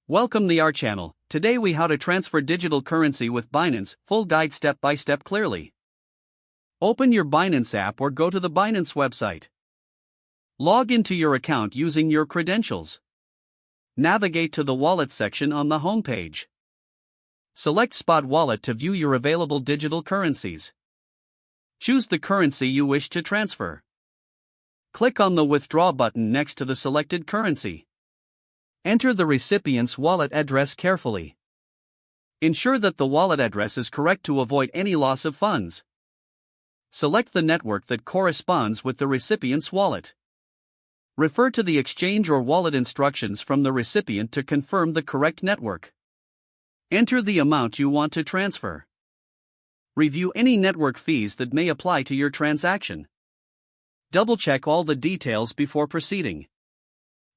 Welcome to our channel. Today we how to transfer digital currency with Binance, full guide step by step clearly. Open your Binance app or go to the Binance website. Log into your account using your credentials. Navigate to the wallet section on the home page. Select Spot Wallet to view your available digital currencies. Choose the currency you wish to transfer. Click on the Withdraw button next to the selected currency. Enter the recipient's wallet address carefully. Ensure that the wallet address is correct to avoid any loss of funds. Select the network that corresponds with the recipient's wallet. Refer to the exchange or wallet instructions from the recipient to confirm the correct network. Enter the amount you want to transfer. Review any network fees that may apply to your transaction. Double-check all the details before proceeding.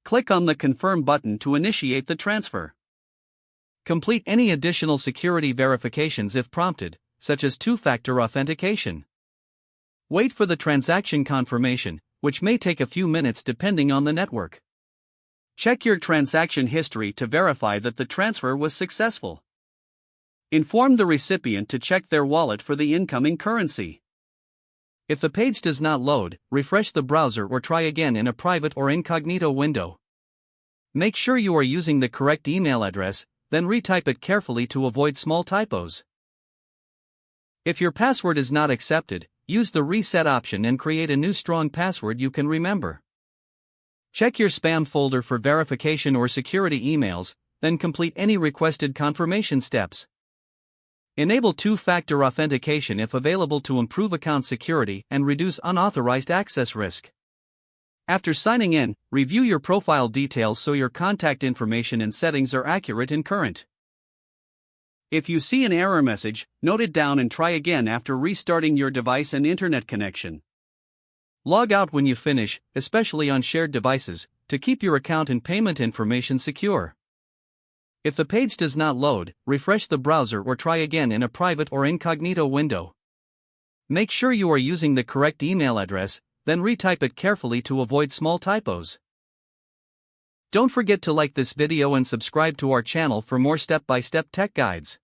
Click on the Confirm button to initiate the transfer. Complete any additional security verifications if prompted, such as two-factor authentication. Wait for the transaction confirmation, which may take a few minutes depending on the network. Check your transaction history to verify that the transfer was successful. Inform the recipient to check their wallet for the incoming currency. If the page does not load, refresh the browser or try again in a private or incognito window. Make sure you are using the correct email address, then retype it carefully to avoid small typos. If your password is not accepted, use the reset option and create a new strong password you can remember. Check your spam folder for verification or security emails, then complete any requested confirmation steps. Enable two-factor authentication if available to improve account security and reduce unauthorized access risk. After signing in, review your profile details so your contact information and settings are accurate and current. If you see an error message, note it down and try again after restarting your device and internet connection. Log out when you finish, especially on shared devices, to keep your account and payment information secure. If the page does not load, refresh the browser or try again in a private or incognito window. Make sure you are using the correct email address, then retype it carefully to avoid small typos. Don't forget to like this video and subscribe to our channel for more step-by-step tech guides.